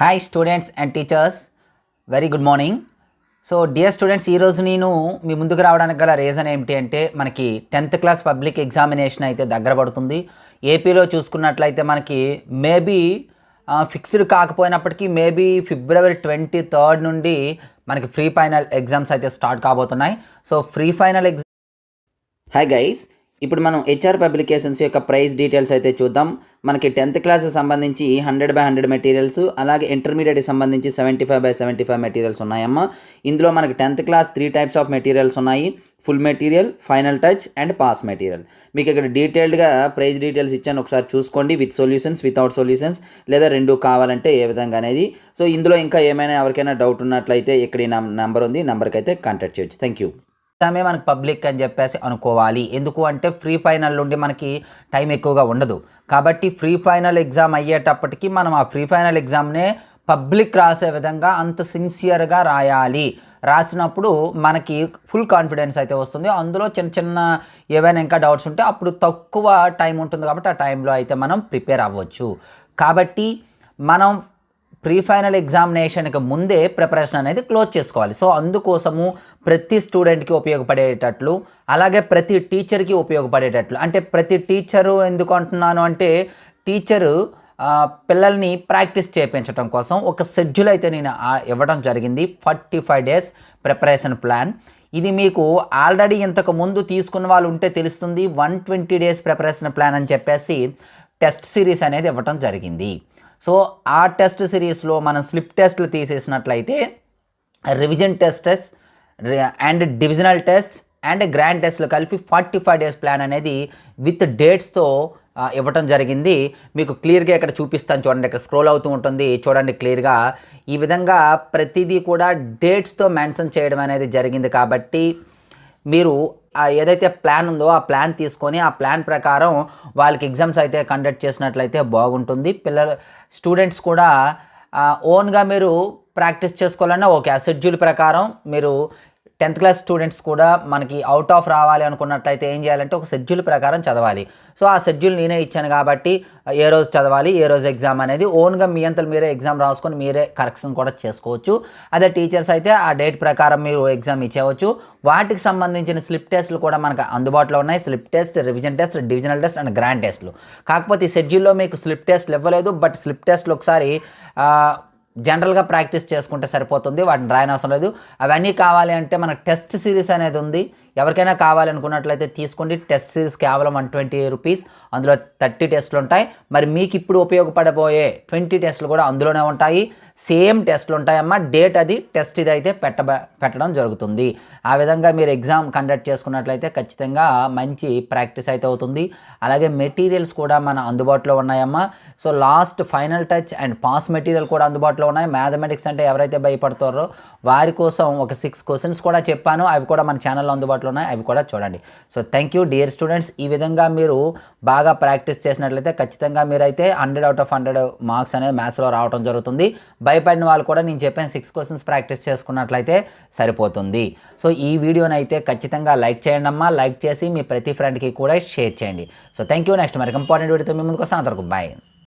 Hi students and teachers, very good morning. So dear students, ఈరోజు నేను మీ ముందుకు రావడానికి గల రీజన్ ఏమిటి అంటే మనకి 10th క్లాస్ పబ్లిక్ ఎగ్జామినేషన్ అయితే దగ్గర పడుతుంది. ఏపీలో చూసుకున్నట్లయితే మనకి మేబీ ఫిక్స్డ్ కాకపోయినప్పటికీ మేబీ February 23rd నుండి మనకి ఫ్రీ ఫైనల్ ఎగ్జామ్స్ అయితే స్టార్ట్ కాబోతున్నాయి. So pre final exam. Hi guys, ఇప్పుడు మనం హెచ్ఆర్ పబ్లికేషన్స్ యొక్క ప్రైస్ డీటెయిల్స్ అయితే చూద్దాం. మనకి 10th క్లాస్ సంబంధించి 100/100 మెటీరియల్స్, అలాగే ఇంటర్మీడియట్కి సంబంధించి 75/75 మెటీరియల్స్ ఉన్నాయమ్మా. ఇందులో మనకి 10th class 3 types of materials ఉన్నాయి: full material, final touch and pass material. మీకు ఇక్కడ డీటెయిల్డ్గా ప్రైస్ డీటెయిల్స్ ఇచ్చాను, ఒకసారి చూసుకోండి. విత్ సొల్యూషన్స్, వితౌట్ సొల్యూషన్స్, లేదా రెండు కావాలంటే ఏ విధంగా అనేది. సో ఇందులో ఇంకా ఏమైనా ఎవరికైనా డౌట్ ఉన్నట్లయితే ఇక్కడ ఈ నెంబర్ ఉంది, నెంబర్కి అయితే కాంటాక్ట్ చేయొచ్చు. Thank you. మనకి పబ్లిక్ అని చెప్పేసి అనుకోవాలి. ఎందుకు అంటే ఫ్రీ ఫైనల్ నుండి మనకి టైం ఎక్కువగా ఉండదు కాబట్టి ఫ్రీ ఫైనల్ ఎగ్జామ్ అయ్యేటప్పటికి మనం ఆ ఫ్రీ ఫైనల్ ఎగ్జామ్నే పబ్లిక్ రాసే విధంగా అంత సిన్సియర్గా రాయాలి. రాసినప్పుడు మనకి ఫుల్ కాన్ఫిడెన్స్ అయితే వస్తుంది. అందులో చిన్న చిన్న ఏవైనా ఇంకా డౌట్స్ ఉంటే అప్పుడు తక్కువ టైం ఉంటుంది కాబట్టి ఆ టైంలో అయితే మనం ప్రిపేర్ అవ్వచ్చు. కాబట్టి మనం ప్రీ ఫైనల్ ఎగ్జామినేషన్కి ముందే ప్రిపరేషన్ అనేది క్లోజ్ చేసుకోవాలి. సో అందుకోసము ప్రతి స్టూడెంట్కి ఉపయోగపడేటట్లు, అలాగే ప్రతి టీచర్కి ఉపయోగపడేటట్లు. అంటే ప్రతి టీచరు ఎందుకు అంటున్నాను అంటే టీచరు పిల్లల్ని ప్రాక్టీస్ చేయించడం కోసం ఒక షెడ్యూల్ అయితే నేను ఇవ్వడం జరిగింది. 45 days ప్రిపరేషన్ ప్లాన్. ఇది మీకు ఆల్రెడీ ఇంతకు ముందు తీసుకున్న వాళ్ళు ఉంటే తెలుస్తుంది. 120 days ప్రిపరేషన్ ప్లాన్ అని చెప్పేసి టెస్ట్ సిరీస్ అనేది ఇవ్వడం జరిగింది. సో ఆ టెస్ట్ సిరీస్లో మనం స్లిప్ టెస్ట్లు తీసేసినట్లయితే revision tests and divisional test and grand టెస్ట్లు కలిపి 45 days ప్లాన్ అనేది విత్ డేట్స్తో ఇవ్వటం జరిగింది. మీకు క్లియర్గా ఇక్కడ చూపిస్తాను చూడండి, ఇక్కడ స్క్రోల్ అవుతూ ఉంటుంది చూడండి క్లియర్గా. ఈ విధంగా ప్రతిదీ కూడా డేట్స్తో మెన్షన్ చేయడం అనేది జరిగింది. కాబట్టి మీరు ఏదైతే ప్లాన్ ఉందో ఆ ప్లాన్ తీసుకొని ఆ ప్లాన్ ప్రకారం వాళ్ళకి ఎగ్జామ్స్ అయితే కండక్ట్ చేసినట్లయితే బాగుంటుంది. స్టూడెంట్స్ కూడా ఓన్గా మీరు ప్రాక్టీస్ చేసుకోవాలన్నా ఓకే, ఆ షెడ్యూల్ ప్రకారం మీరు 10th క్లాస్ స్టూడెంట్స్ కూడా మనకి అవుట్ ఆఫ్ రావాలి అనుకున్నట్లయితే ఏం చేయాలంటే ఒక షెడ్యూల్ ప్రకారం చదవాలి. సో ఆ షెడ్యూల్ నేనే ఇచ్చాను కాబట్టి ఏ రోజు చదవాలి, ఏ రోజు ఎగ్జామ్ అనేది ఓన్గా మీ అంతలు మీరే ఎగ్జామ్ రాసుకొని మీరే కరెక్షన్ కూడా చేసుకోవచ్చు. అదే టీచర్స్ అయితే ఆ డేట్ ప్రకారం మీరు ఎగ్జామ్ ఇచ్చేయవచ్చు. వాటికి సంబంధించిన స్లిప్ టెస్ట్లు కూడా మనకు అందుబాటులో ఉన్నాయి. Slip test, revision test, divisional test and grand టెస్ట్లు. కాకపోతే ఈ షెడ్యూల్లో మీకు స్లిప్ టెస్ట్లు ఇవ్వలేదు. బట్ స్లిప్ టెస్ట్లు ఒకసారి జనరల్గా ప్రాక్టీస్ చేసుకుంటే సరిపోతుంది, వాటిని రాయనవసరం లేదు. అవన్నీ కావాలి అంటే మనకు టెస్ట్ సిరీస్ అనేది ఉంది. ఎవరికైనా కావాలనుకున్నట్లయితే తీసుకోండి. టెస్ట్ సిరీస్ కేవలం 120 rupees. అందులో 30 టెస్ట్లు ఉంటాయి. మరి మీకు ఇప్పుడు ఉపయోగపడబోయే 20 టెస్ట్లు కూడా అందులోనే ఉంటాయి. సేమ్ టెస్ట్లు ఉంటాయమ్మా. డేట్ అది, టెస్ట్ ఇది అయితే పెట్టడం జరుగుతుంది. ఆ విధంగా మీరు ఎగ్జామ్ కండక్ట్ చేసుకున్నట్లయితే ఖచ్చితంగా మంచి ప్రాక్టీస్ అయితే అవుతుంది. అలాగే మెటీరియల్స్ కూడా మన అందుబాటులో ఉన్నాయమ్మా. So last final touch and pass material కూడా అందుబాటులో ఉన్నాయి. మ్యాథమెటిక్స్ అంటే ఎవరైతే భయపడతారో వారి కోసం ఒక 6 questions కూడా చెప్పాను. అవి కూడా మన ఛానల్లో అందుబాటులో ఉన్నాయి, అవి కూడా చూడండి. So thank you dear students. ఈ విధంగా మీరు బాగా ప్రాక్టీస్ చేసినట్లయితే ఖచ్చితంగా మీరైతే 100 out of 100 మార్క్స్ అనేది మ్యాథ్స్లో రావడం జరుగుతుంది. భయపడిన వాళ్ళు కూడా నేను చెప్పిన 6 questions ప్రాక్టీస్ చేసుకున్నట్లయితే సరిపోతుంది. సో ఈ వీడియోని అయితే ఖచ్చితంగా లైక్ చేయండి అమ్మా. లైక్ చేసి మీ ప్రతి ఫ్రెండ్కి కూడా షేర్ చేయండి. So thank you. నెక్స్ట్ మరి ఇంపార్టెంట్ వీడియోతో మీ ముందుకు వస్తాను. అంతవరకు బాయ్.